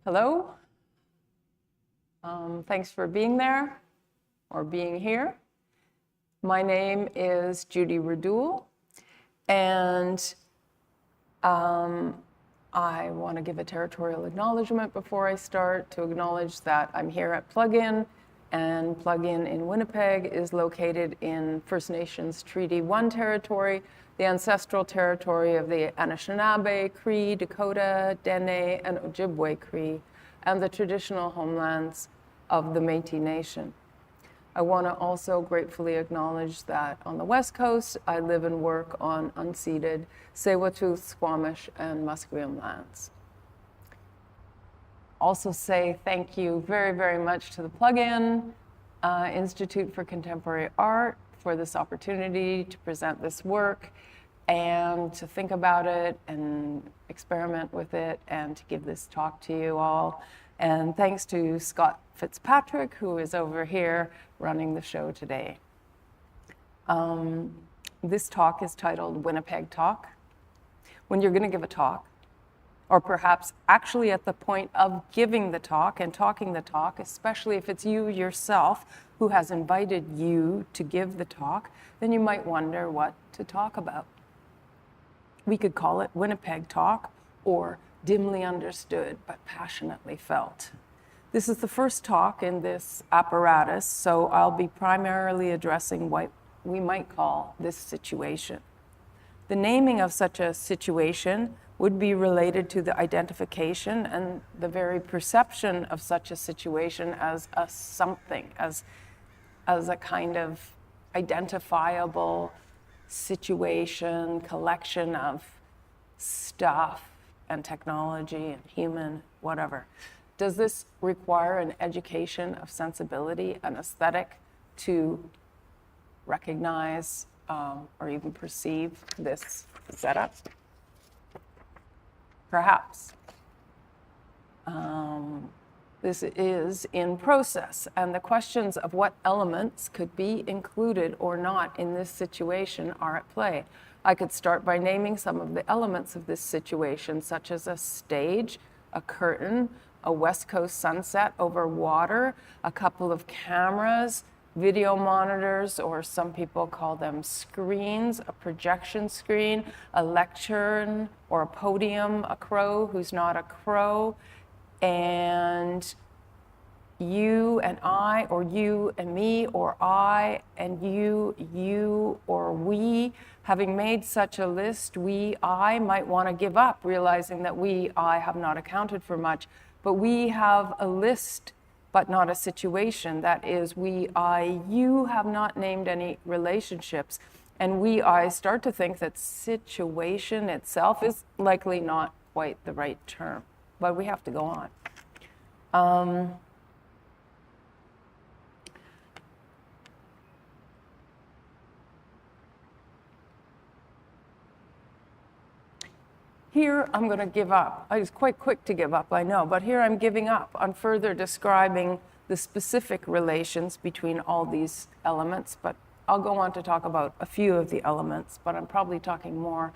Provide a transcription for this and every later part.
Hello. Thanks for being there or being here. My name is Judy Radul, and I want to give a territorial acknowledgement before I start to acknowledge that I'm here at Plug-in, and Plug-in in Winnipeg is located in First Nations Treaty 1 territory, the ancestral territory of the Anishinaabe, Cree, Dakota, Dene, and Ojibwe Cree, and the traditional homelands of the Métis Nation. I want to also gratefully acknowledge that on the West Coast, I live and work on unceded Tsleil-Waututh, Squamish, and Musqueam lands. Also say thank you very, very much to the Plug-in Institute for Contemporary Art for this opportunity to present this work and to think about it and experiment with it and to give this talk to you all. And thanks to Scott Fitzpatrick, who is over here running the show today. This talk is titled Winnipeg Talk. When you're going to give a talk, or perhaps actually at the point of giving the talk and talking the talk, especially if it's you yourself who has invited you to give the talk, then you might wonder what to talk about. We could call it Winnipeg Talk or dimly understood but passionately felt. This is the first talk in this apparatus, so I'll be primarily addressing what we might call this situation. The naming of such a situation would be related to the identification and the very perception of such a situation as a something, as a kind of identifiable situation, collection of stuff and technology and human, whatever. Does this require an education of sensibility and aesthetic to recognize or even perceive this setup? Perhaps. This is in process, and the questions of what elements could be included or not in this situation are at play. I could start by naming some of the elements of this situation, such as a stage, a curtain, a West Coast sunset over water, a couple of cameras, video monitors, or some people call them screens, a projection screen, a lectern or a podium, a crow who's not a crow, and you and I, or you and me, or I and you or we. Having made such a list, I might want to give up, realizing that I have not accounted for much, but we have a list but not a situation. That is, you have not named any relationships. And I start to think that situation itself is likely not quite the right term, but we have to go on. Here, I'm going to give up. I was quite quick to give up, I know, but here I'm giving up on further describing the specific relations between all these elements, but I'll go on to talk about a few of the elements, but I'm probably talking more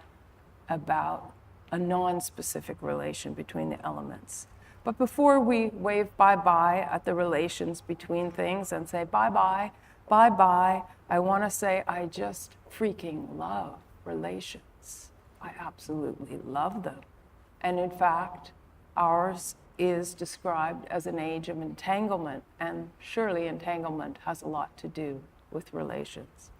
about a non-specific relation between the elements. But before we wave bye-bye at the relations between things and say bye-bye, bye-bye, I want to say I just freaking love relations. I absolutely love them. And in fact, ours is described as an age of entanglement, and surely entanglement has a lot to do with relations.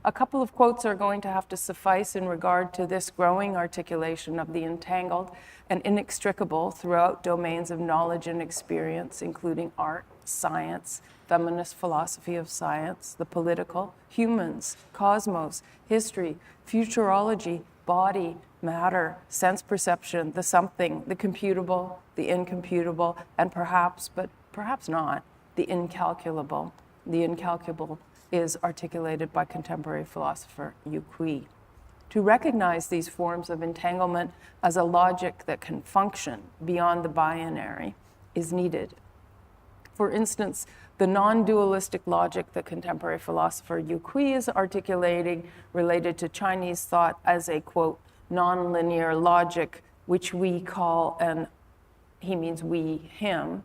A couple of quotes are going to have to suffice in regard to this growing articulation of the entangled and inextricable throughout domains of knowledge and experience, including art, science, feminist philosophy of science, the political, humans, cosmos, history, futurology, body, matter, sense perception, the something, the computable, the incomputable, and perhaps, but perhaps not, the incalculable. The incalculable is articulated by contemporary philosopher Yugoslavia. To recognize these forms of entanglement as a logic that can function beyond the binary is needed. For instance, the non-dualistic logic that contemporary philosopher Yu Kui is articulating related to Chinese thought as a, quote, non-linear logic which we call he means we, him,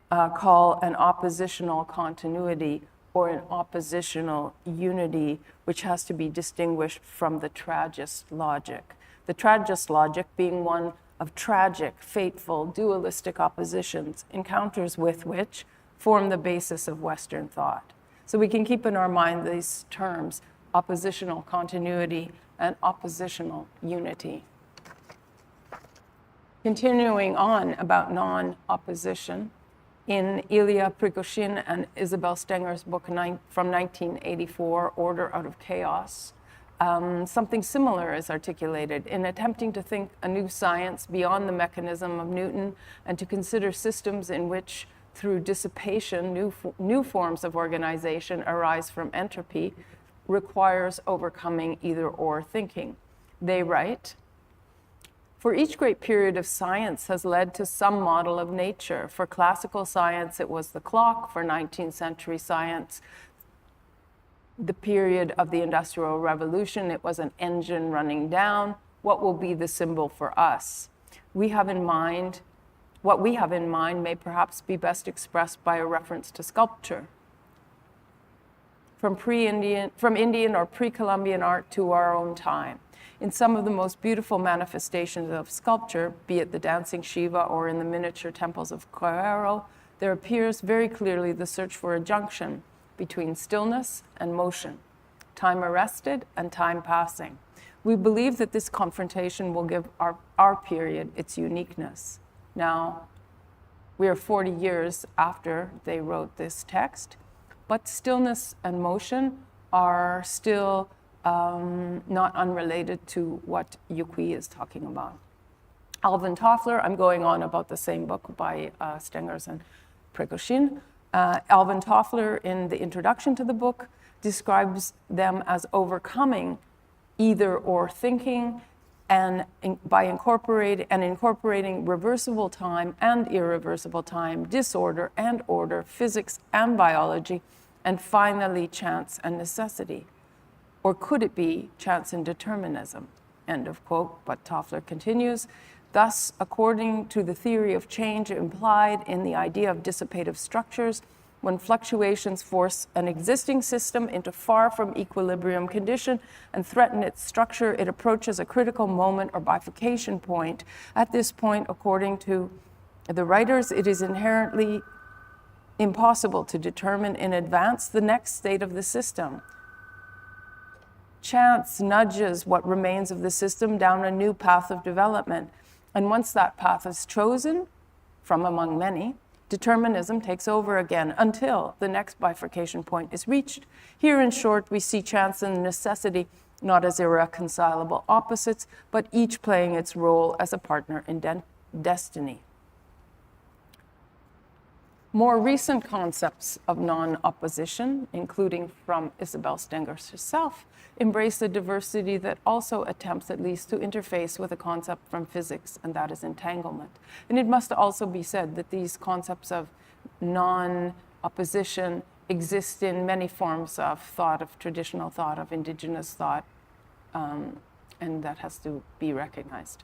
call an oppositional continuity or an oppositional unity, which has to be distinguished from the tragist logic. The tragist logic being one of tragic, fateful, dualistic oppositions, encounters with which form the basis of Western thought. So we can keep in our mind these terms, oppositional continuity and oppositional unity. Continuing on about non-opposition, in Ilya Prigozhin and Isabel Stenger's book from 1984, Order Out of Chaos, something similar is articulated. In attempting to think a new science beyond the mechanism of Newton and to consider systems in which, through dissipation, new forms of organization arise from entropy, requires overcoming either-or thinking. They write, for each great period of science has led to some model of nature. For classical science, it was the clock. For 19th century science, the period of the Industrial Revolution, it was an engine running down. What will be the symbol for us? What we have in mind may perhaps be best expressed by a reference to sculpture. From Indian or pre-Columbian art to our own time. In some of the most beautiful manifestations of sculpture, be it the dancing Shiva or in the miniature temples of Cairo, there appears very clearly the search for a junction between stillness and motion, time arrested and time passing. We believe that this confrontation will give our period its uniqueness. Now, we are 40 years after they wrote this text, but stillness and motion are still not unrelated to what Yuqui is talking about. Alvin Toffler, I'm going on about the same book by Stengers and Prigozhin. Alvin Toffler, in the introduction to the book, describes them as overcoming either-or thinking and by incorporating reversible time and irreversible time, disorder and order, physics and biology, and finally chance and necessity. Or could it be chance and determinism? End of quote. But Toffler continues, thus, according to the theory of change implied in the idea of dissipative structures, when fluctuations force an existing system into far from equilibrium condition and threaten its structure, it approaches a critical moment or bifurcation point. At this point, according to the writers, it is inherently impossible to determine in advance the next state of the system. Chance nudges what remains of the system down a new path of development. And once that path is chosen, from among many, determinism takes over again until the next bifurcation point is reached. Here, in short, we see chance and necessity not as irreconcilable opposites, but each playing its role as a partner in destiny. More recent concepts of non-opposition, including from Isabel Stengers herself, embrace a diversity that also attempts at least to interface with a concept from physics, and that is entanglement. And it must also be said that these concepts of non-opposition exist in many forms of thought, of traditional thought, of indigenous thought, and that has to be recognized.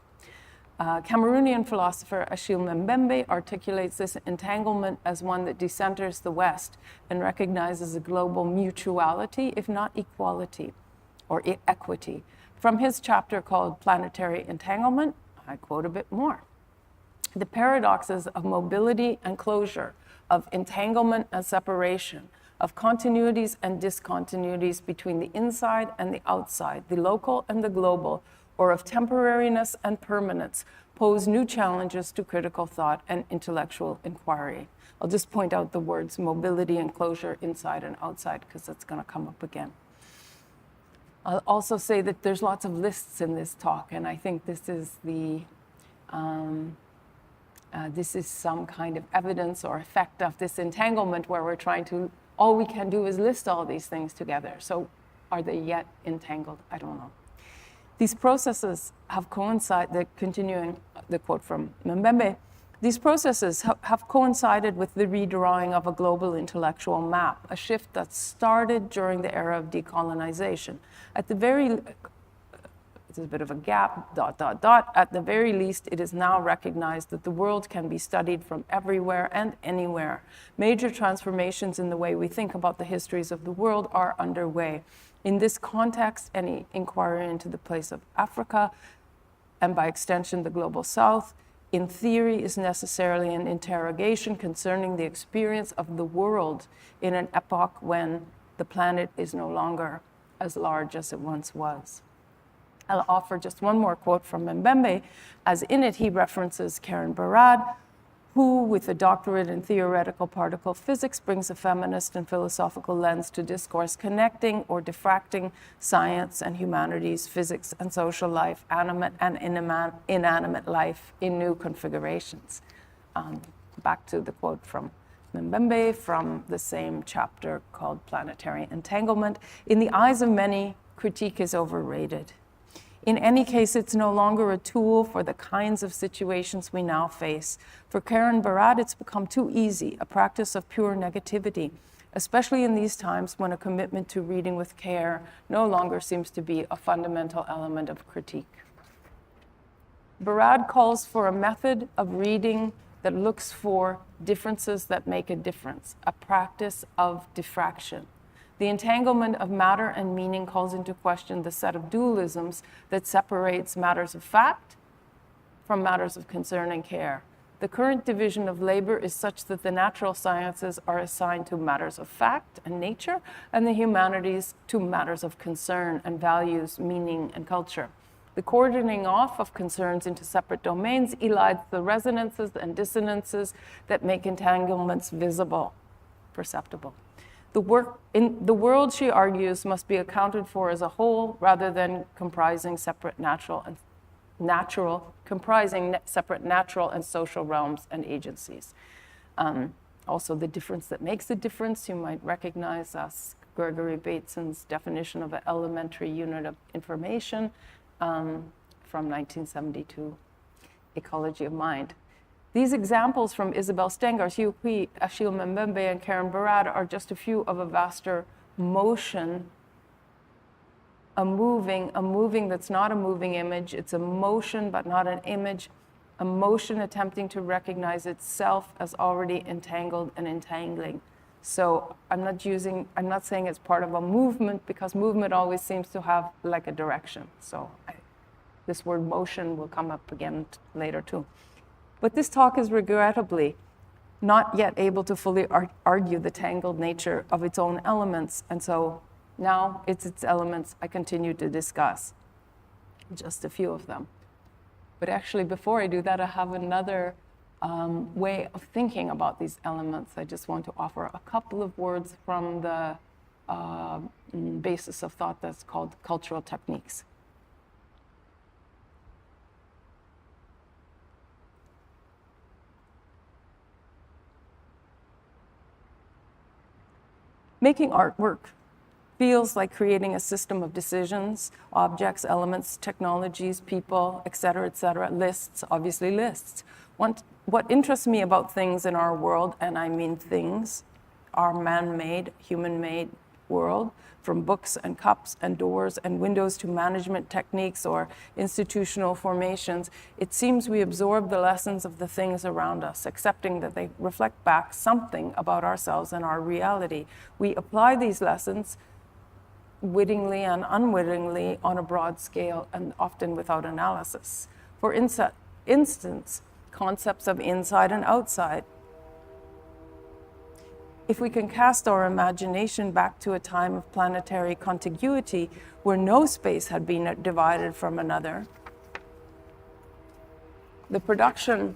Cameroonian philosopher Achille Mbembe articulates this entanglement as one that decenters the West and recognizes a global mutuality, if not equality or equity. From his chapter called Planetary Entanglement, I quote a bit more. The paradoxes of mobility and closure, of entanglement and separation, of continuities and discontinuities between the inside and the outside, the local and the global, or of temporariness and permanence, pose new challenges to critical thought and intellectual inquiry. I'll just point out the words mobility and closure, inside and outside, because that's going to come up again. I'll also say that there's lots of lists in this talk, and I think this is this is some kind of evidence or effect of this entanglement where we're trying to, all we can do is list all these things together. So are they yet entangled? I don't know. These processes have coincided, continuing the quote from Mbembe, these processes have coincided with the redrawing of a global intellectual map, a shift that started during the era of decolonization. At the very It's a bit of a gap, ... At the very least, it is now recognized that the world can be studied from everywhere and anywhere. Major transformations in the way we think about the histories of the world are underway. In this context, any inquiry into the place of Africa, and by extension the global South, in theory is necessarily an interrogation concerning the experience of the world in an epoch when the planet is no longer as large as it once was. I'll offer just one more quote from Mbembe, as in it he references Karen Barad, who, with a doctorate in theoretical particle physics, brings a feminist and philosophical lens to discourse, connecting or diffracting science and humanities, physics and social life, animate and inanimate life in new configurations. Back to the quote from Mbembe from the same chapter called Planetary Entanglement. In the eyes of many, critique is overrated. In any case, it's no longer a tool for the kinds of situations we now face. For Karen Barad, it's become too easy, a practice of pure negativity, especially in these times when a commitment to reading with care no longer seems to be a fundamental element of critique. Barad calls for a method of reading that looks for differences that make a difference, a practice of diffraction. The entanglement of matter and meaning calls into question the set of dualisms that separates matters of fact from matters of concern and care. The current division of labor is such that the natural sciences are assigned to matters of fact and nature, and the humanities to matters of concern and values, meaning, and culture. The cordoning off of concerns into separate domains elides the resonances and dissonances that make entanglements visible, perceptible. The world, she argues, must be accounted for as a whole rather than comprising separate natural and social realms and agencies. Also, the difference that makes a difference, you might recognize as Gregory Bateson's definition of an elementary unit of information from 1972, Ecology of Mind. These examples from Isabel Stengars, Hugh Hui, Achille Mbembe, and Karen Barad are just a few of a vaster motion, a moving that's not a moving image. It's a motion, but not an image, a motion attempting to recognize itself as already entangled and entangling. So I'm not saying it's part of a movement, because movement always seems to have like a direction. So this word motion will come up again later too. But this talk is regrettably not yet able to fully argue the tangled nature of its own elements. And so now it's its elements I continue to discuss, just a few of them. But actually, before I do that, I have another way of thinking about these elements. I just want to offer a couple of words from the basis of thought that's called cultural techniques. Making artwork feels like creating a system of decisions, objects, elements, technologies, people, et cetera, lists, obviously lists. What interests me about things in our world, and I mean things, our man-made, human-made world, from books and cups and doors and windows to management techniques or institutional formations, it seems we absorb the lessons of the things around us, accepting that they reflect back something about ourselves and our reality. We apply these lessons wittingly and unwittingly on a broad scale and often without analysis. For instance, concepts of inside and outside. If we can cast our imagination back to a time of planetary contiguity where no space had been divided from another, the production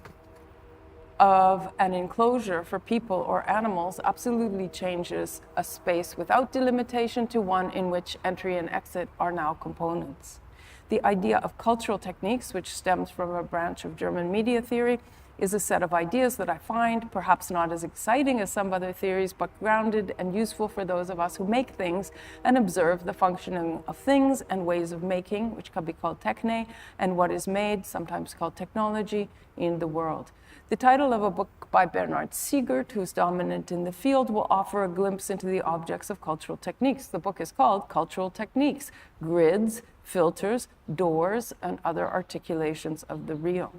of an enclosure for people or animals absolutely changes a space without delimitation to one in which entry and exit are now components. The idea of cultural techniques, which stems from a branch of German media theory, is a set of ideas that I find perhaps not as exciting as some other theories, but grounded and useful for those of us who make things and observe the functioning of things and ways of making, which can be called techne, and what is made, sometimes called technology, in the world. The title of a book by Bernhard Siegert, who's dominant in the field, will offer a glimpse into the objects of cultural techniques. The book is called Cultural Techniques: Grids, filters, doors, and other articulations of the real.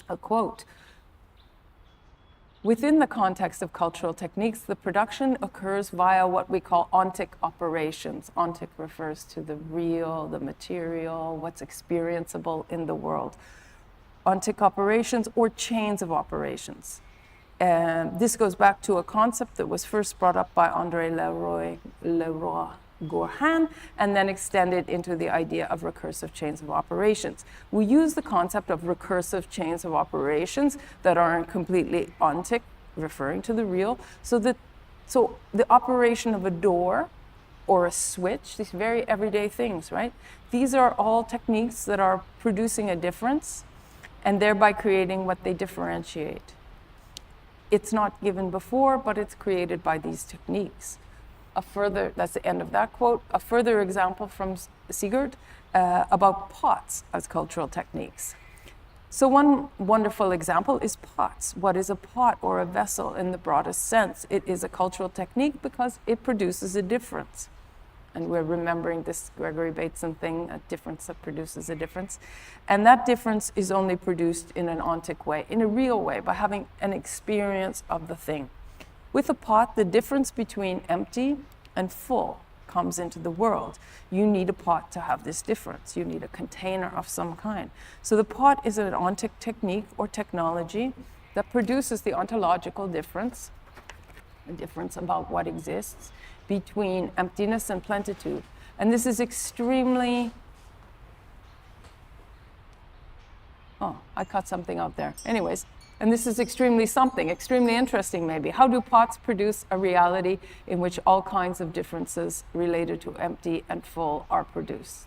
A quote, "Within the context of cultural techniques, the production occurs via what we call ontic operations." Ontic refers to the real, the material, what's experienceable in the world. Ontic operations or chains of operations. This goes back to a concept that was first brought up by André Leroi-Gourhan and then extended into the idea of recursive chains of operations. We use the concept of recursive chains of operations that are completely ontic, referring to the real, so the operation of a door or a switch, these very everyday things, right? These are all techniques that are producing a difference and thereby creating what they differentiate. It's not given before, but it's created by these techniques. That's the end of that quote. A further example from Sigurd about pots as cultural techniques. So one wonderful example is pots. What is a pot or a vessel in the broadest sense? It is a cultural technique because it produces a difference. And we're remembering this Gregory Bateson thing, a difference that produces a difference. And that difference is only produced in an ontic way, in a real way, by having an experience of the thing. With a pot, the difference between empty and full comes into the world. You need a pot to have this difference. You need a container of some kind. So the pot is an ontic technique or technology that produces the ontological difference, a difference about what exists, between emptiness and plenitude. And this is extremely, I cut something out there. Anyways, and this is extremely interesting maybe. How do pots produce a reality in which all kinds of differences related to empty and full are produced?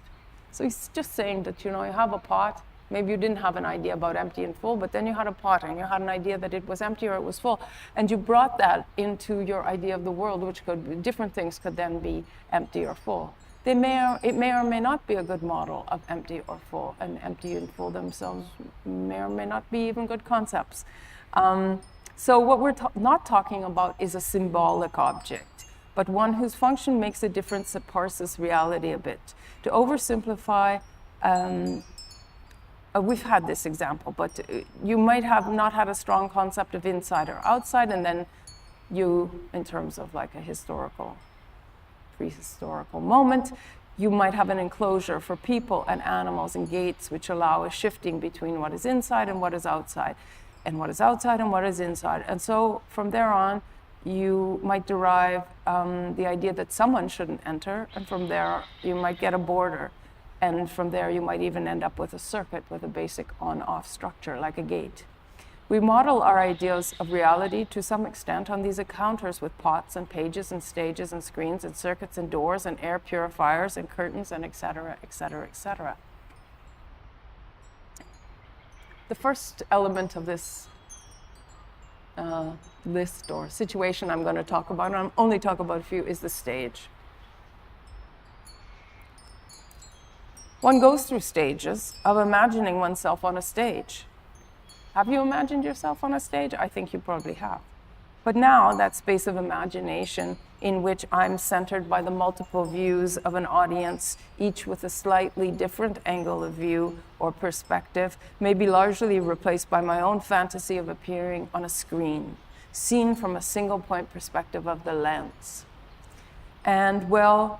So he's just saying that, you have a pot. Maybe you didn't have an idea about empty and full, but then you had a pot and you had an idea that it was empty or it was full. And you brought that into your idea of the world, which could be different things could then be empty or full. It may or may not be a good model of empty or full, and empty and full themselves may or may not be even good concepts. So what we're not talking about is a symbolic object, but one whose function makes a difference that parses reality a bit. To oversimplify, we've had this example, but you might have not had a strong concept of inside or outside, and then you, in terms of like a prehistorical moment, you might have an enclosure for people and animals and gates which allow a shifting between what is inside and what is outside, and what is outside and what is inside. And so from there on, you might derive the idea that someone shouldn't enter, and from there you might get a border. And from there, you might even end up with a circuit with a basic on-off structure, like a gate. We model our ideas of reality to some extent on these encounters with pots and pages and stages and screens and circuits and doors and air purifiers and curtains and et cetera, et cetera, et cetera. The first element of this list or situation I'm going to talk about, and I'll only talk about a few, is the stage. One goes through stages of imagining oneself on a stage. Have you imagined yourself on a stage? I think you probably have. But now that space of imagination in which I'm centered by the multiple views of an audience, each with a slightly different angle of view or perspective, may be largely replaced by my own fantasy of appearing on a screen, seen from a single point perspective of the lens. And well,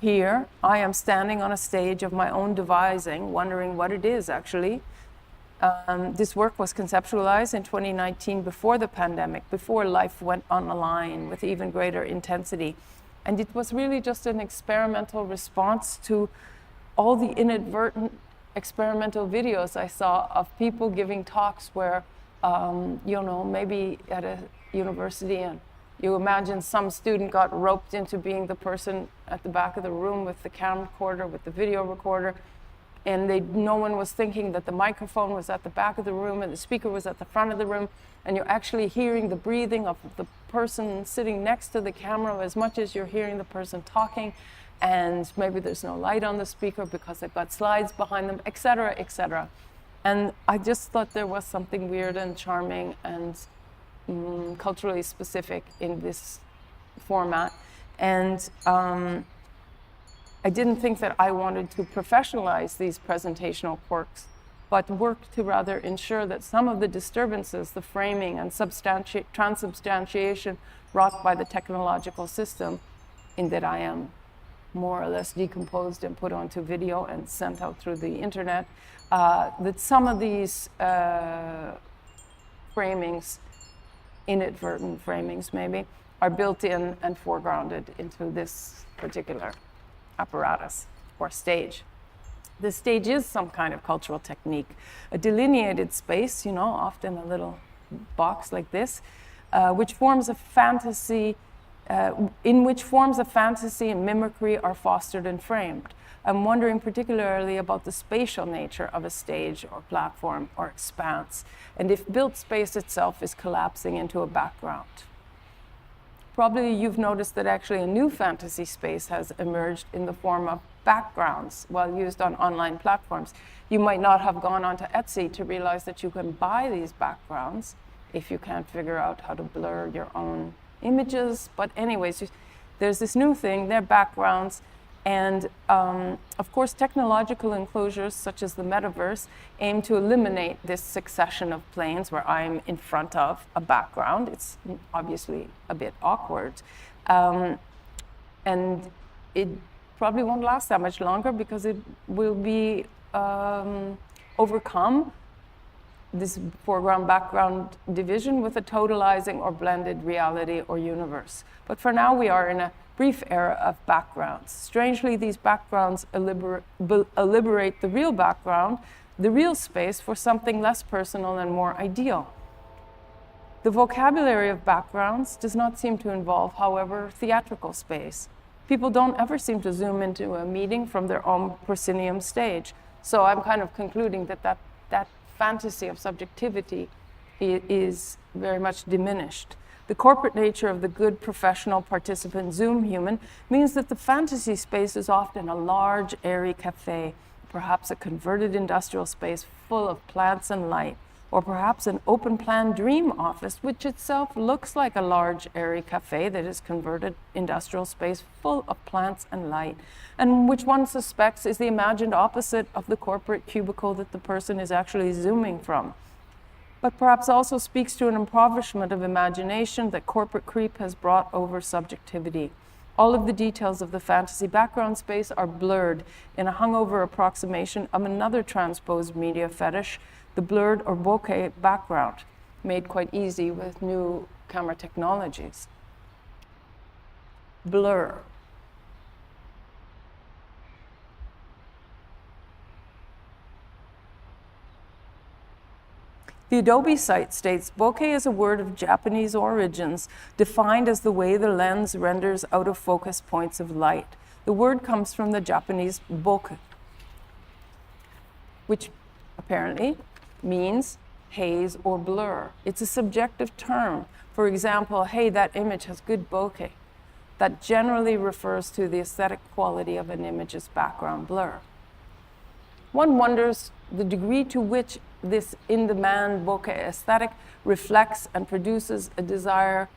here, I am standing on a stage of my own devising, wondering what it is actually. This work was conceptualized in 2019 before the pandemic, before life went online with even greater intensity. And it was really just an experimental response to all the inadvertent experimental videos I saw of people giving talks where, maybe at a university, and you imagine some student got roped into being the person at the back of the room with the camcorder, with the video recorder, and no one was thinking that the microphone was at the back of the room and the speaker was at the front of the room, and you're actually hearing the breathing of the person sitting next to the camera as much as you're hearing the person talking, and maybe there's no light on the speaker because they've got slides behind them, et cetera, et cetera. And I just thought there was something weird and charming and culturally specific in this format. And I didn't think that I wanted to professionalize these presentational quirks, but work to rather ensure that some of the disturbances, the framing and transubstantiation wrought by the technological system, in that I am more or less decomposed and put onto video and sent out through the internet, that some of these framings, inadvertent framings maybe, are built in and foregrounded into this particular apparatus or stage. The stage is some kind of cultural technique, a delineated space, often a little box like this, which forms a fantasy, in which forms of fantasy and mimicry are fostered and framed. I'm wondering particularly about the spatial nature of a stage or platform or expanse, and if built space itself is collapsing into a background. Probably you've noticed that actually a new fantasy space has emerged in the form of backgrounds while used on online platforms. You might not have gone onto Etsy to realize that you can buy these backgrounds if you can't figure out how to blur your own images. But anyways, there's this new thing, they're backgrounds. And of course, technological enclosures such as the metaverse aim to eliminate this succession of planes where I'm in front of a background. It's obviously a bit awkward. And it probably won't last that much longer because it will be overcome, this foreground-background division, with a totalizing or blended reality or universe. But for now, we are in a brief era of backgrounds. Strangely, these backgrounds liberate the real background, the real space, for something less personal and more ideal. The vocabulary of backgrounds does not seem to involve, however, theatrical space. People don't ever seem to zoom into a meeting from their own proscenium stage. So I'm kind of concluding that fantasy of subjectivity is very much diminished. The corporate nature of the good professional participant Zoom human means that the fantasy space is often a large, airy cafe, perhaps a converted industrial space full of plants and light, or perhaps an open-plan dream office, which itself looks like a large, airy cafe that is converted industrial space full of plants and light, and which one suspects is the imagined opposite of the corporate cubicle that the person is actually zooming from. But perhaps also speaks to an impoverishment of imagination that corporate creep has brought over subjectivity. All of the details of the fantasy background space are blurred in a hungover approximation of another transposed media fetish, the blurred or bokeh background, made quite easy with new camera technologies. Blur. The Adobe site states, bokeh is a word of Japanese origins, defined as the way the lens renders out-of-focus points of light. The word comes from the Japanese bokeh, which apparently means haze or blur. It's a subjective term. For example, hey, that image has good bokeh. That generally refers to the aesthetic quality of an image's background blur. One wonders the degree to which this in-demand bokeh aesthetic reflects and produces a desire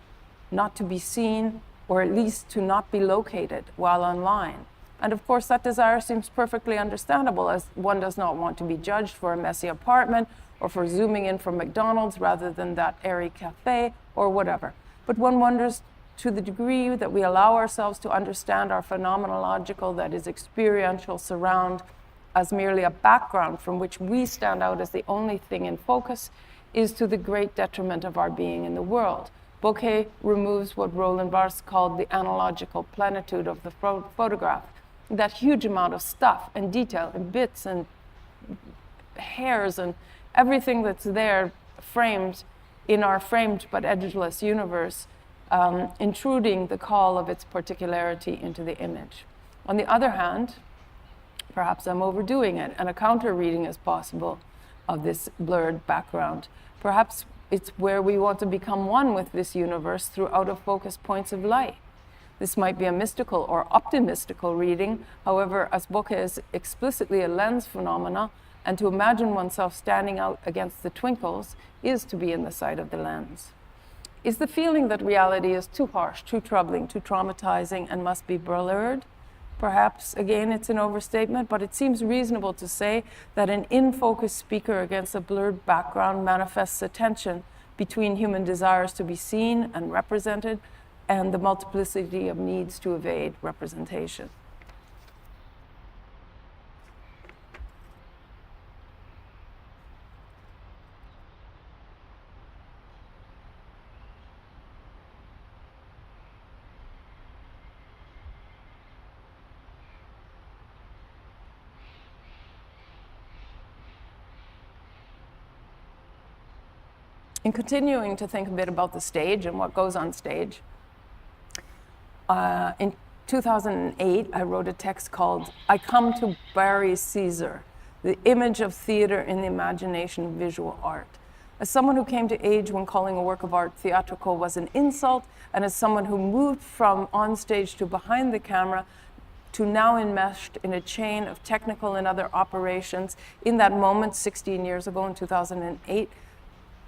not to be seen, or at least to not be located while online. And of course, that desire seems perfectly understandable, as one does not want to be judged for a messy apartment or for zooming in from McDonald's rather than that airy cafe or whatever. But one wonders to the degree that we allow ourselves to understand our phenomenological, that is experiential surround, as merely a background from which we stand out as the only thing in focus, is to the great detriment of our being in the world. Bokeh removes what Roland Barthes called the analogical plenitude of the photograph, that huge amount of stuff and detail and bits and hairs and everything that's there framed in our framed but edgeless universe, intruding the call of its particularity into the image. On the other hand, perhaps I'm overdoing it, and a counter-reading is possible of this blurred background. Perhaps it's where we want to become one with this universe through out-of-focus points of light. This might be a mystical or optimistical reading. However, as bokeh is explicitly a lens phenomena, and to imagine oneself standing out against the twinkles is to be in the sight of the lens. Is the feeling that reality is too harsh, too troubling, too traumatizing, and must be blurred? Perhaps, again, it's an overstatement, but it seems reasonable to say that an in-focus speaker against a blurred background manifests a tension between human desires to be seen and represented and the multiplicity of needs to evade representation. In continuing to think a bit about the stage and what goes on stage, in 2008, I wrote a text called I Come to Bury Caesar, the image of theater in the imagination of visual art. As someone who came to age when calling a work of art theatrical was an insult, and as someone who moved from on stage to behind the camera to now enmeshed in a chain of technical and other operations, in that moment 16 years ago in 2008,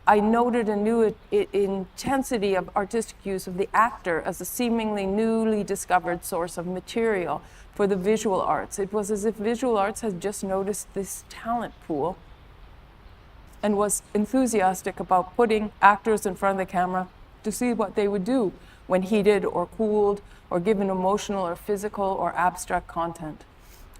I noted a new intensity of artistic use of the actor as a seemingly newly discovered source of material for the visual arts. It was as if visual arts had just noticed this talent pool and was enthusiastic about putting actors in front of the camera to see what they would do when heated or cooled or given emotional or physical or abstract content.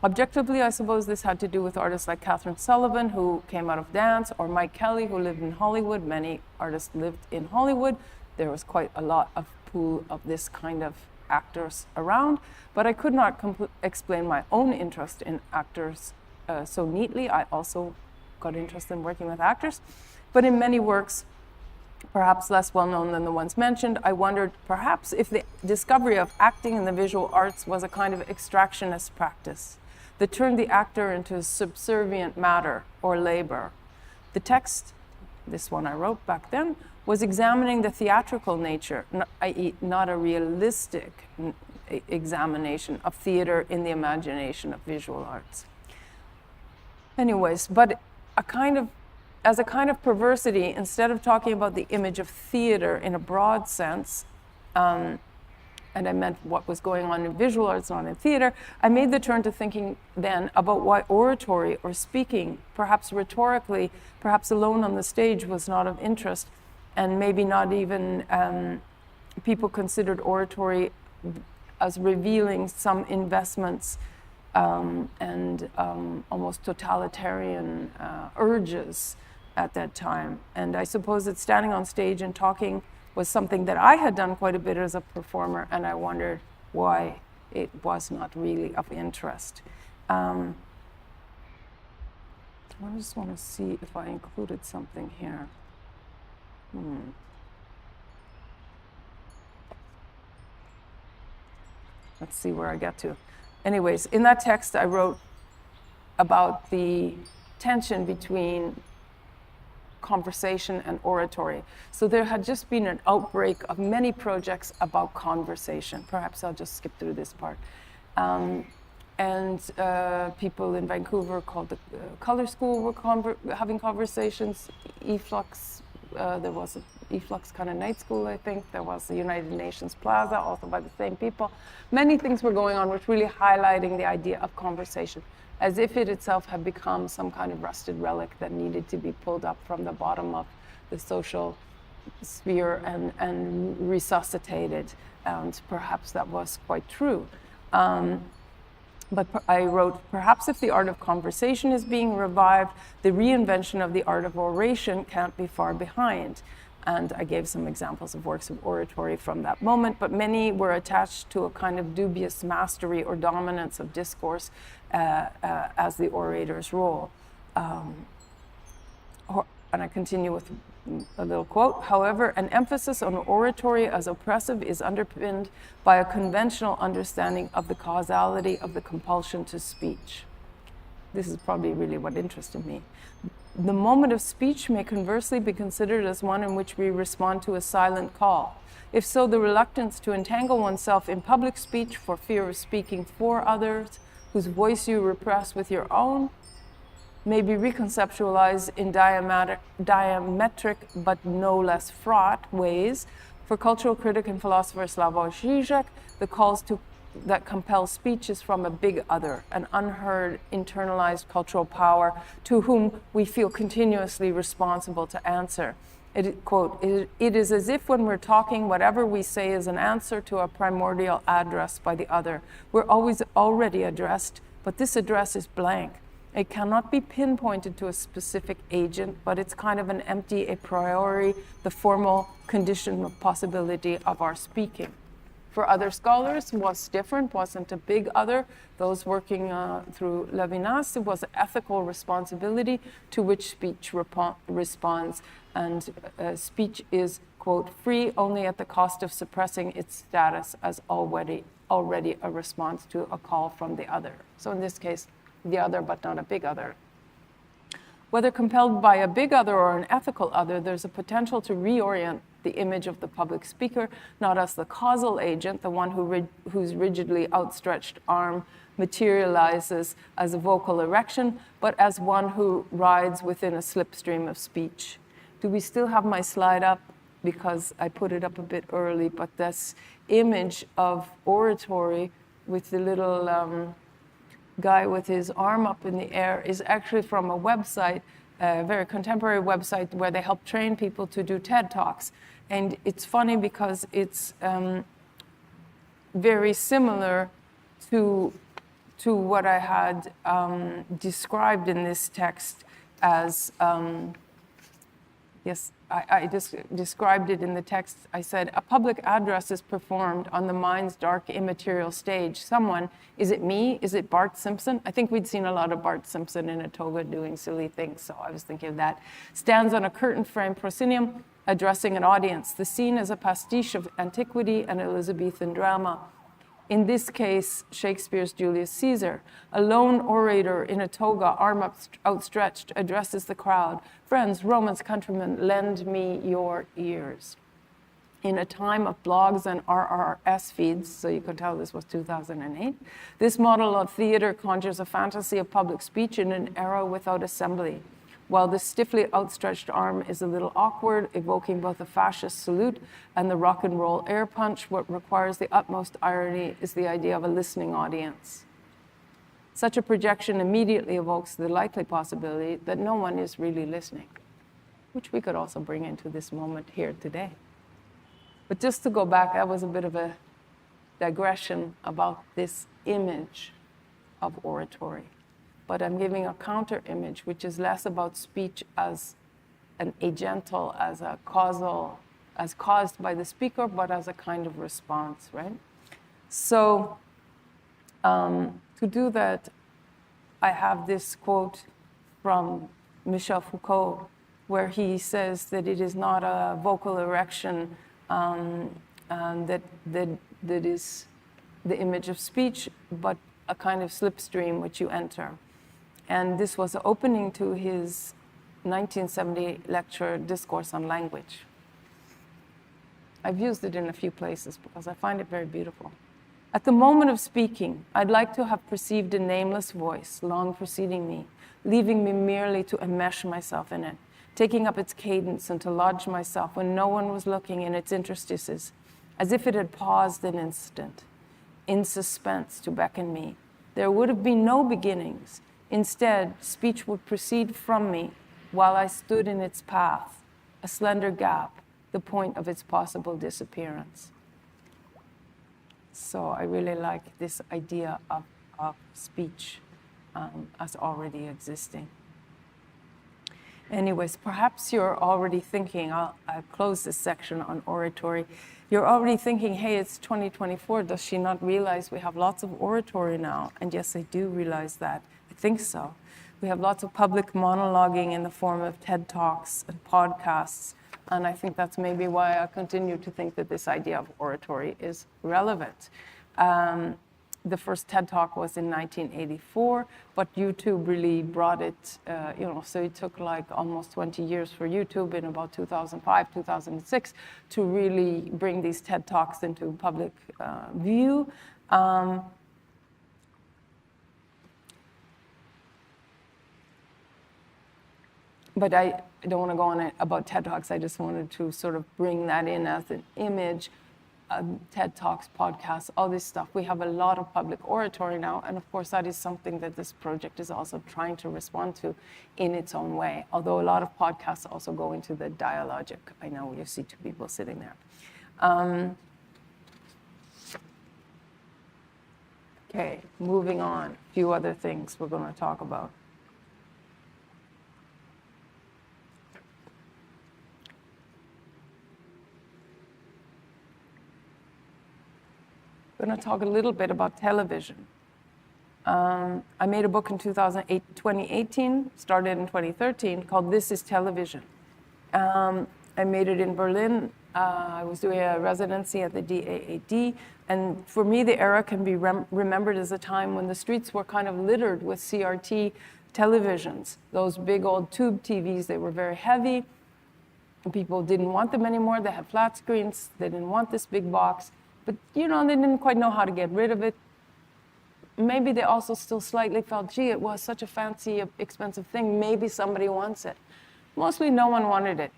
Objectively, I suppose this had to do with artists like Catherine Sullivan, who came out of dance, or Mike Kelly, who lived in Hollywood. Many artists lived in Hollywood. There was quite a lot of pool of this kind of actors around, but I could not explain my own interest in actors so neatly. I also got interested in working with actors, but in many works, perhaps less well known than the ones mentioned, I wondered perhaps if the discovery of acting in the visual arts was a kind of extractionist practice that turned the actor into subservient matter or labor. The text, this one I wrote back then, was examining the theatrical nature, i.e. not a realistic examination of theater in the imagination of visual arts. Anyways, but as a kind of perversity, instead of talking about the image of theater in a broad sense, and I meant what was going on in visual arts, not in theater, I made the turn to thinking then about why oratory or speaking, perhaps rhetorically, perhaps alone on the stage, was not of interest, and maybe not even people considered oratory as revealing some investments and almost totalitarian urges at that time. And I suppose that standing on stage and talking was something that I had done quite a bit as a performer, and I wondered why it was not really of interest. I just want to see if I included something here. Let's see where I get to. Anyways, in that text I wrote about the tension between conversation and oratory. So there had just been an outbreak of many projects about conversation. Perhaps I'll just skip through this part. People in Vancouver called the Color School were having conversations. Eflux, there was an Eflux kind of night school, I think. There was the United Nations Plaza, also by the same people. Many things were going on, which really highlighting the idea of conversation, as if it itself had become some kind of rusted relic that needed to be pulled up from the bottom of the social sphere and resuscitated. And perhaps that was quite true. But I wrote, perhaps if the art of conversation is being revived, the reinvention of the art of oration can't be far behind. And I gave some examples of works of oratory from that moment, but many were attached to a kind of dubious mastery or dominance of discourse as the orator's role. And I continue with a little quote. However, an emphasis on oratory as oppressive is underpinned by a conventional understanding of the causality of the compulsion to speech. This is probably really what interested me. The moment of speech may conversely be considered as one in which we respond to a silent call. If so, the reluctance to entangle oneself in public speech for fear of speaking for others, whose voice you repress with your own, may be reconceptualized in diametric but no less fraught ways. For cultural critic and philosopher Slavoj Žižek, the calls to that compels speech is from a big other, an unheard, internalized cultural power to whom we feel continuously responsible to answer. Quote, it is as if when we're talking, whatever we say is an answer to a primordial address by the other. We're always already addressed, but this address is blank. It cannot be pinpointed to a specific agent, but it's kind of an empty a priori, the formal condition of possibility of our speaking. For other scholars, was different, wasn't a big other. Those working through Levinas, it was an ethical responsibility to which speech responds. And speech is, quote, free only at the cost of suppressing its status as already a response to a call from the other. So in this case, the other, but not a big other. Whether compelled by a big other or an ethical other, there's a potential to reorient the image of the public speaker, not as the causal agent, the one whose rigidly outstretched arm materializes as a vocal erection, but as one who rides within a slipstream of speech. Do we still have my slide up? Because I put it up a bit early, but this image of oratory with the little guy with his arm up in the air is actually from a website, a very contemporary website where they help train people to do TED Talks. And it's funny because it's very similar to what I had described in this text as, yes, I just described it in the text. I said, a public address is performed on the mind's dark immaterial stage. Someone, is it me? Is it Bart Simpson? I think we'd seen a lot of Bart Simpson in a toga doing silly things, so I was thinking of that. Stands on a curtain frame proscenium, addressing an audience. The scene is a pastiche of antiquity and Elizabethan drama. In this case, Shakespeare's Julius Caesar. A lone orator in a toga, arm outstretched, addresses the crowd. Friends, Romans, countrymen, lend me your ears. In a time of blogs and RRS feeds, so you can tell this was 2008, this model of theater conjures a fantasy of public speech in an era without assembly. While the stiffly outstretched arm is a little awkward, evoking both a fascist salute and the rock and roll air punch, what requires the utmost irony is the idea of a listening audience. Such a projection immediately evokes the likely possibility that no one is really listening, which we could also bring into this moment here today. But just to go back, that was a bit of a digression about this image of oratory. But I'm giving a counter image, which is less about speech as an agental, as a causal, as caused by the speaker, but as a kind of response, right? So to do that, I have this quote from Michel Foucault, where he says that it is not a vocal erection that is the image of speech, but a kind of slipstream which you enter. And this was the opening to his 1970 lecture, Discourse on Language. I've used it in a few places because I find it very beautiful. At the moment of speaking, I'd like to have perceived a nameless voice long preceding me, leaving me merely to enmesh myself in it, taking up its cadence and to lodge myself when no one was looking in its interstices, as if it had paused an instant, in suspense to beckon me. There would have been no beginnings. Instead, speech would proceed from me while I stood in its path, a slender gap, the point of its possible disappearance. So I really like this idea of speech as already existing. Anyways, perhaps you're already thinking, I'll close this section on oratory. You're already thinking, hey, it's 2024. Does she not realize we have lots of oratory now? And yes, I do realize that. I think so. We have lots of public monologuing in the form of TED Talks and podcasts. And I think that's maybe why I continue to think that this idea of oratory is relevant. The first TED Talk was in 1984, but YouTube really brought it, so it took like almost 20 years for YouTube in about 2005, 2006 to really bring these TED Talks into public view. But I don't want to go on about TED Talks. I just wanted to sort of bring that in as an image. TED Talks, podcasts, all this stuff. We have a lot of public oratory now, and of course that is something that this project is also trying to respond to in its own way, although a lot of podcasts also go into the dialogic. I know you see two people sitting there. Okay, moving on. A few other things we're going to talk about. I'm going to talk a little bit about television. I made a book in 2018, started in 2013, called This is Television. I made it in Berlin. I was doing a residency at the DAAD, and for me, the era can be remembered as a time when the streets were kind of littered with CRT televisions, those big old tube TVs. They were very heavy, and people didn't want them anymore. They had flat screens. They didn't want this big box. But, you know, they didn't quite know how to get rid of it. Maybe they also still slightly felt, gee, it was such a fancy, expensive thing. Maybe somebody wants it. Mostly no one wanted it.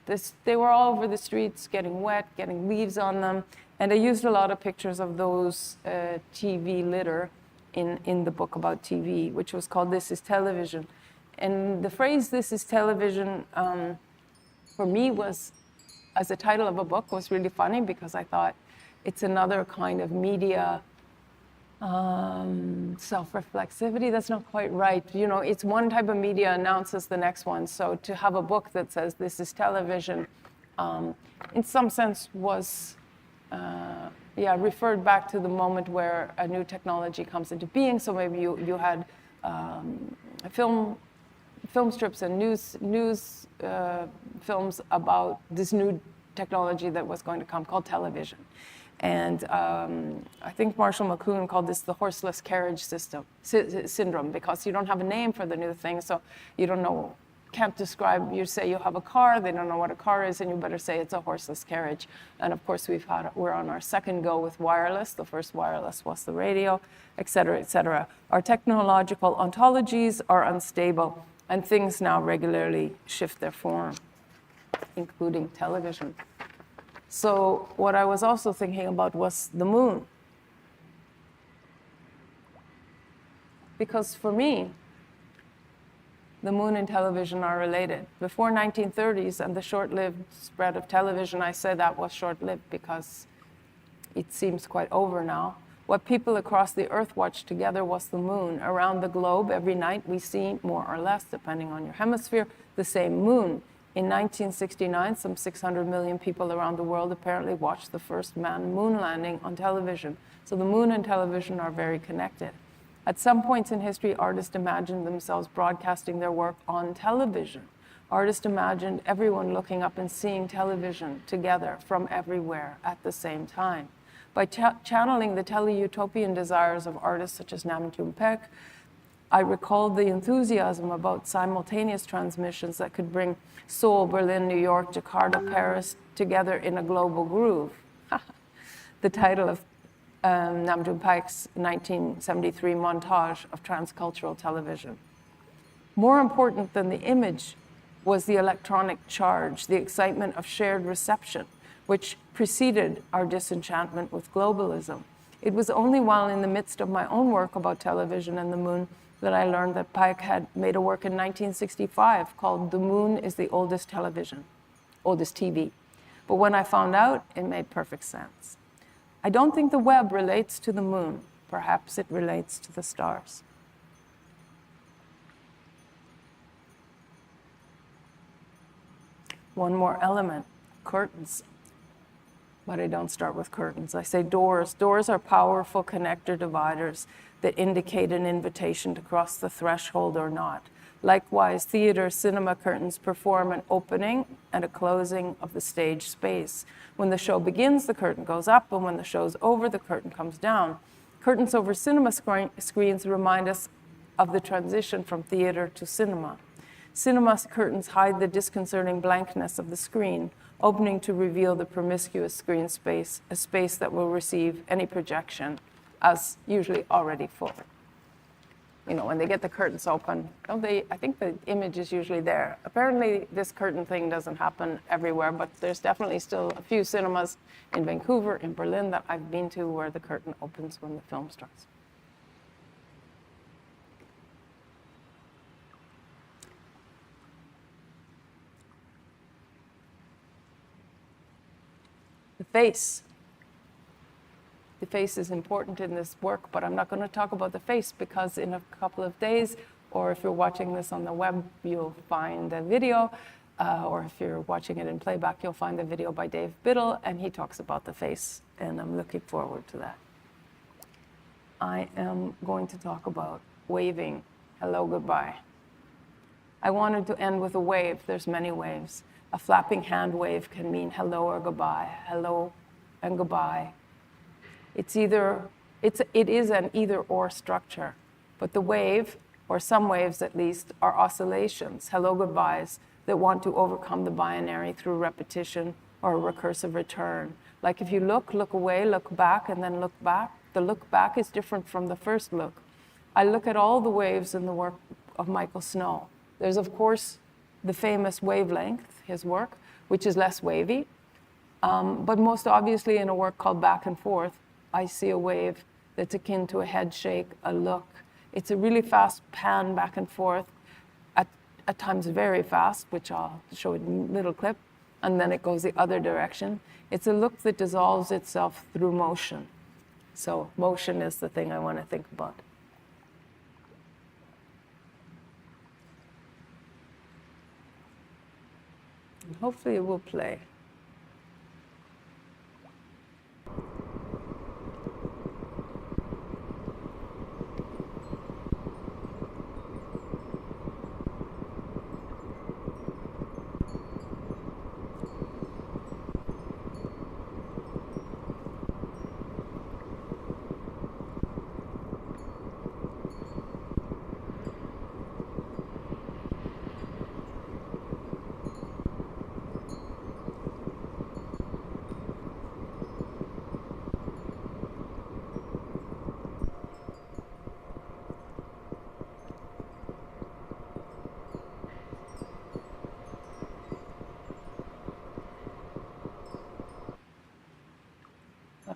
They were all over the streets, getting wet, getting leaves on them. And I used a lot of pictures of those TV litter in the book about TV, which was called This is Television. And the phrase, This is Television, for me was, as a title of a book, was really funny because I thought, it's another kind of media self-reflexivity. That's not quite right. You know, it's one type of media announces the next one. So to have a book that says this is television, in some sense was, referred back to the moment where a new technology comes into being. So maybe you had film strips and news films about this new technology that was going to come called television. And I think Marshall McLuhan called this the horseless carriage syndrome, because you don't have a name for the new thing, so you don't know, can't describe, you say you have a car, they don't know what a car is, and you better say it's a horseless carriage. And of course we're on our second go with wireless. The first wireless was the radio, et cetera, et cetera. Our technological ontologies are unstable, and things now regularly shift their form, including television. So what I was also thinking about was the moon. Because for me, the moon and television are related. Before 1930s and the short-lived spread of television, I say that was short-lived because it seems quite over now. What people across the earth watched together was the moon. Around the globe, every night we see, more or less, depending on your hemisphere, the same moon. In 1969, some 600 million people around the world apparently watched the first manned moon landing on television. So the moon and television are very connected. At some points in history, artists imagined themselves broadcasting their work on television. Artists imagined everyone looking up and seeing television together from everywhere at the same time. By channeling the tele-utopian desires of artists such as Nam June Paik, I recalled the enthusiasm about simultaneous transmissions that could bring Seoul, Berlin, New York, Jakarta, Paris together in a global groove. The title of Nam June Paik's 1973 montage of transcultural television. More important than the image was the electronic charge, the excitement of shared reception, which preceded our disenchantment with globalism. It was only while in the midst of my own work about television and the moon that I learned that Paik had made a work in 1965 called The Moon is the Oldest Television, Oldest TV. But when I found out, it made perfect sense. I don't think the web relates to the moon. Perhaps it relates to the stars. One more element, curtains. But I don't start with curtains. I say doors. Doors are powerful connector dividers that indicate an invitation to cross the threshold or not. Likewise, theater, cinema curtains perform an opening and a closing of the stage space. When the show begins, the curtain goes up, and when the show's over, the curtain comes down. Curtains over cinema screens remind us of the transition from theater to cinema. Cinema curtains hide the disconcerting blankness of the screen, opening to reveal the promiscuous screen space, a space that will receive any projection as usually already full. when they get the curtains open, don't they? I think the image is usually there. Apparently, this curtain thing doesn't happen everywhere, but there's definitely still a few cinemas in Vancouver, in Berlin, that I've been to where the curtain opens when the film starts. The face. The face is important in this work, but I'm not going to talk about the face because in a couple of days, or if you're watching this on the web, you'll find a video, or if you're watching it in playback, you'll find a video by Dave Biddle, and he talks about the face, and I'm looking forward to that. I am going to talk about waving, hello, goodbye. I wanted to end with a wave. There's many waves. A flapping hand wave can mean hello or goodbye, hello and goodbye. It is an either-or structure, but the wave, or some waves at least, are oscillations, hello goodbyes, that want to overcome the binary through repetition or a recursive return. Like if you look away, look back, and then look back, the look back is different from the first look. I look at all the waves in the work of Michael Snow. There's, of course, the famous Wavelength, his work, which is less wavy, but most obviously in a work called Back and Forth, I see a wave that's akin to a head shake, a look. It's a really fast pan back and forth, at times very fast, which I'll show in a little clip, and then it goes the other direction. It's a look that dissolves itself through motion. So motion is the thing I want to think about. And hopefully it will play.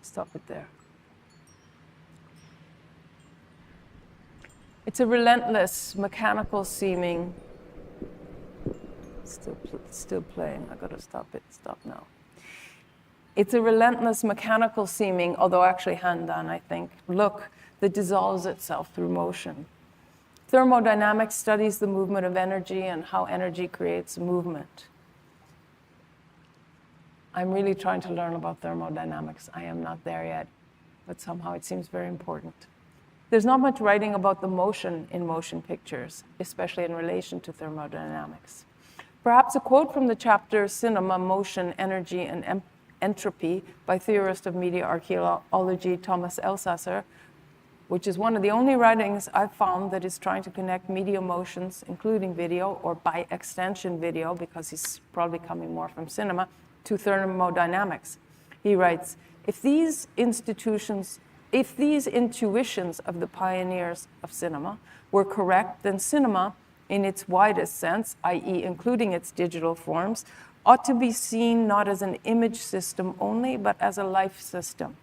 Stop it there. It's a relentless, mechanical seeming. Still playing. I gotta stop it. Stop now. It's a relentless, mechanical seeming, although actually hand done, I think, look that dissolves itself through motion. Thermodynamics studies the movement of energy and how energy creates movement. I'm really trying to learn about thermodynamics. I am not there yet, but somehow it seems very important. There's not much writing about the motion in motion pictures, especially in relation to thermodynamics. Perhaps a quote from the chapter Cinema, Motion, Energy, and Entropy by theorist of media archaeology Thomas Elsasser, which is one of the only writings I've found that is trying to connect media motions, including video, or by extension video, because he's probably coming more from cinema, to thermodynamics. He writes, if these intuitions of the pioneers of cinema were correct, then cinema, in its widest sense, i.e. including its digital forms, ought to be seen not as an image system only, but as a life system.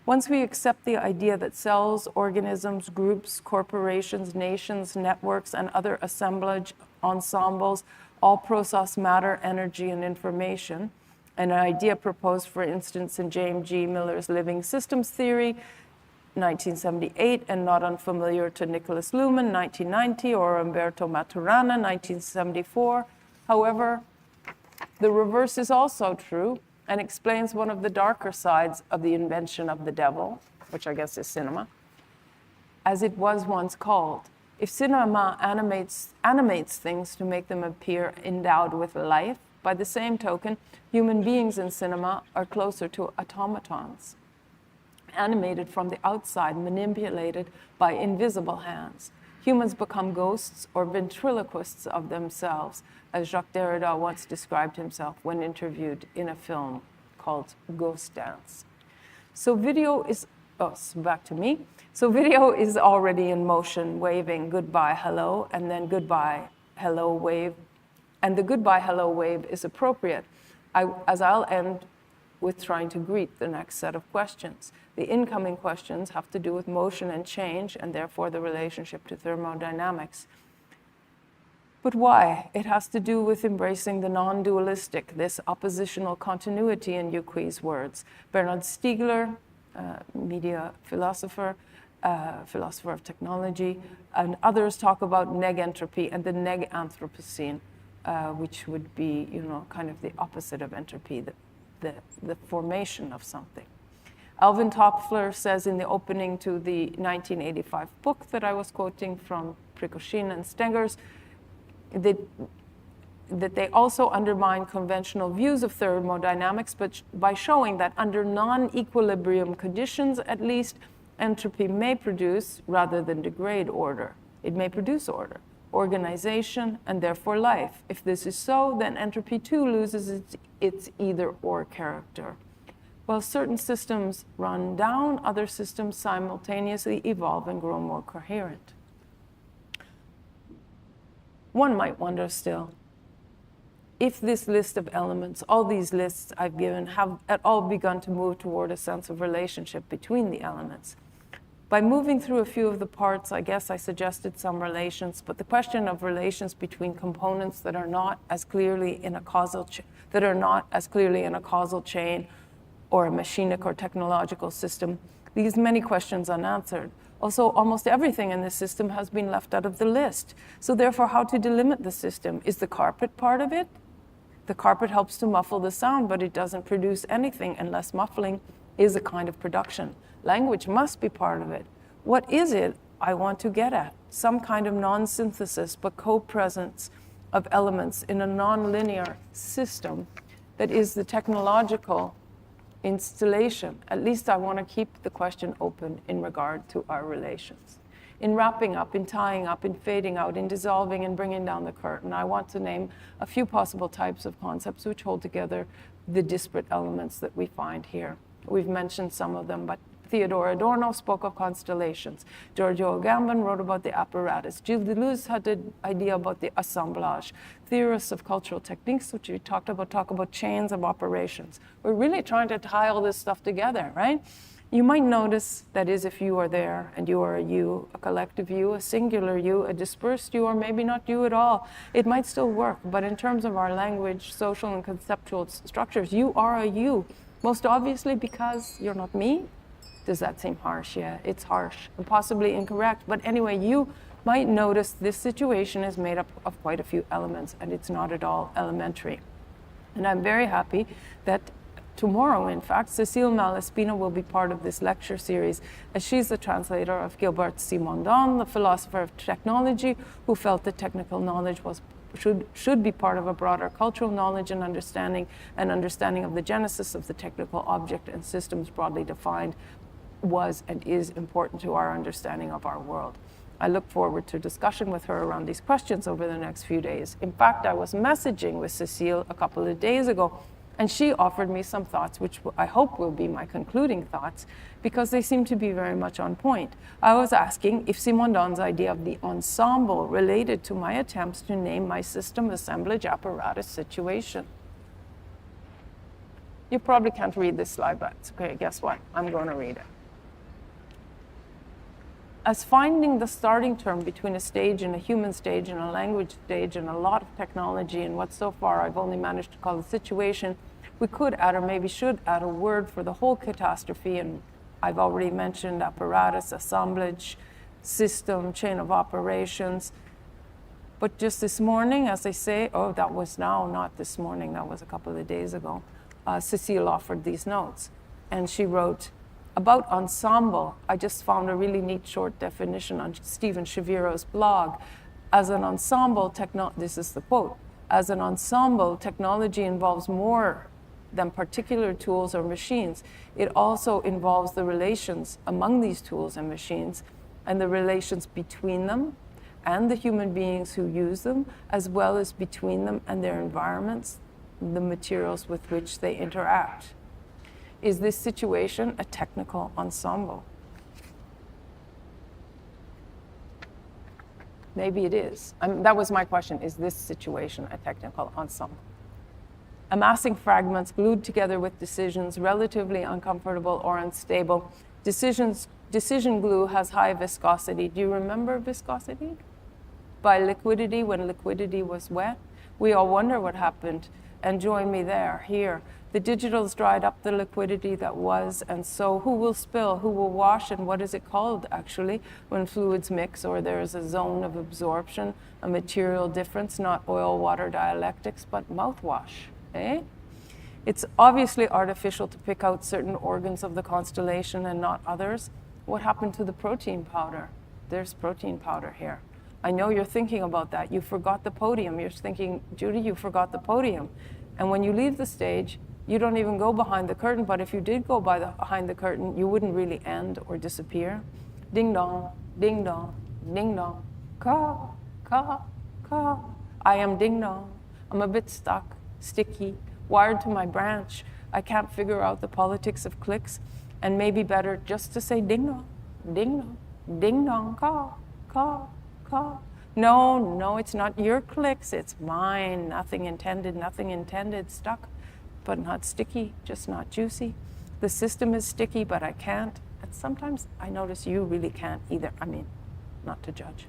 Once we accept the idea that cells, organisms, groups, corporations, nations, networks, and other assemblage ensembles all process matter, energy, and information, an idea proposed, for instance, in James G. Miller's Living Systems Theory, 1978, and not unfamiliar to Nicholas Luhmann, 1990, or Umberto Maturana, 1974. However, the reverse is also true and explains one of the darker sides of the invention of the devil, which I guess is cinema, as it was once called. If cinema animates things to make them appear endowed with life, by the same token, human beings in cinema are closer to automatons, animated from the outside, manipulated by invisible hands. Humans become ghosts or ventriloquists of themselves, as Jacques Derrida once described himself when interviewed in a film called Ghost Dance. So video is so back to me. So video is already in motion, waving goodbye, hello, and then goodbye, hello, wave. And the goodbye, hello, wave is appropriate, as I'll end with trying to greet the next set of questions. The incoming questions have to do with motion and change, and therefore the relationship to thermodynamics. But why? It has to do with embracing the non-dualistic, this oppositional continuity in Yuqui's words. Bernard Stiegler, media philosopher, philosopher of technology, and others talk about negentropy and the neg-anthropocene, which would be, kind of the opposite of entropy, the formation of something. Alvin Toffler says in the opening to the 1985 book that I was quoting from Prigozhin and Stengers, that they also undermine conventional views of thermodynamics, but by showing that under non-equilibrium conditions, at least, entropy may produce, rather than degrade, order. It may produce order, organization, and therefore life. If this is so, then entropy too loses its either-or character. While certain systems run down, other systems simultaneously evolve and grow more coherent. One might wonder still, if this list of elements, all these lists I've given, have at all begun to move toward a sense of relationship between the elements. By moving through a few of the parts, I guess I suggested some relations, but the question of relations between components that are not as clearly in a causal chain or a machinic or technological system leaves many questions unanswered. Also, almost everything in this system has been left out of the list. So therefore, how to delimit the system? Is the carpet part of it? The carpet helps to muffle the sound, but it doesn't produce anything unless muffling is a kind of production. Language must be part of it. What is it I want to get at? Some kind of non-synthesis, but co-presence of elements in a non-linear system that is the technological installation. At least I want to keep the question open in regard to our relations. In wrapping up, in tying up, in fading out, in dissolving and bringing down the curtain, I want to name a few possible types of concepts which hold together the disparate elements that we find here. We've mentioned some of them, but Theodore Adorno spoke of constellations. Giorgio Agamben wrote about the apparatus. Gilles Deleuze had the idea about the assemblage. Theorists of cultural techniques, which we talk about chains of operations. We're really trying to tie all this stuff together, right? You might notice, that is, if you are there and you are a you, a collective you, a singular you, a dispersed you, or maybe not you at all, it might still work. But in terms of our language, social and conceptual structures, you are a you. Most obviously because you're not me. Does that seem harsh? Yeah, it's harsh and possibly incorrect. But anyway, you might notice this situation is made up of quite a few elements, and it's not at all elementary. And I'm very happy that tomorrow, in fact, Cécile Malespina will be part of this lecture series, as she's the translator of Gilbert Simondon, the philosopher of technology, who felt that technical knowledge should be part of a broader cultural knowledge and understanding of the genesis of the technical object and systems broadly defined was and is important to our understanding of our world. I look forward to discussion with her around these questions over the next few days. In fact, I was messaging with Cécile a couple of days ago, and she offered me some thoughts, which I hope will be my concluding thoughts, because they seem to be very much on point. I was asking if Simondon's idea of the ensemble related to my attempts to name my system assemblage apparatus situation. You probably can't read this slide, but it's okay, guess what? I'm going to read it. As finding the starting term between a stage and a human stage and a language stage and a lot of technology and what so far I've only managed to call a situation, we could add, or maybe should add, a word for the whole catastrophe, and I've already mentioned apparatus, assemblage, system, chain of operations. But just this morning, as I say, that was now, not this morning, that was a couple of days ago, Cécile offered these notes, and she wrote, about ensemble, I just found a really neat short definition on Stephen Shaviro's blog. As an ensemble, this is the quote, as an ensemble, technology involves more than particular tools or machines. It also involves the relations among these tools and machines and the relations between them and the human beings who use them, as well as between them and their environments, the materials with which they interact. Is this situation a technical ensemble? Maybe it is. That was my question. Is this situation a technical ensemble? Amassing fragments glued together with decisions, relatively uncomfortable or unstable. Decision glue has high viscosity. Do you remember viscosity? By liquidity, when liquidity was wet. We all wonder what happened, and join me there, here. The digitals dried up the liquidity that was, and so who will spill, who will wash, and what is it called, actually, when fluids mix or there is a zone of absorption, a material difference, not oil-water dialectics, but mouthwash, eh? It's obviously artificial to pick out certain organs of the constellation and not others. What happened to the protein powder? There's protein powder here. I know you're thinking about that. You forgot the podium. You're thinking, Judy, you forgot the podium. And when you leave the stage, you don't even go behind the curtain, but if you did go behind the curtain, you wouldn't really end or disappear. Ding dong, ding dong, ding dong, caw, caw, caw. I am ding dong. I'm a bit stuck, sticky, wired to my branch. I can't figure out the politics of clicks, and maybe better just to say ding dong, ding dong, ding dong, caw, caw, caw. No, it's not your clicks, it's mine. Nothing intended, stuck, but not sticky, just not juicy. The system is sticky, but I can't. And sometimes I notice you really can't either. I mean, not to judge.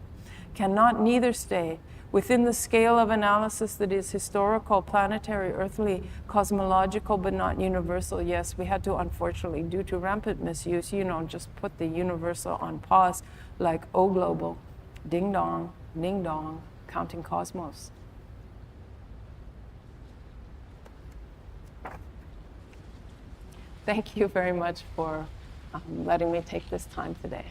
Cannot neither stay within the scale of analysis that is historical, planetary, earthly, cosmological, but not universal. Yes, we had to, unfortunately, due to rampant misuse, just put the universal on pause, like, oh, global, ding dong, ding dong, counting cosmos. Thank you very much for letting me take this time today.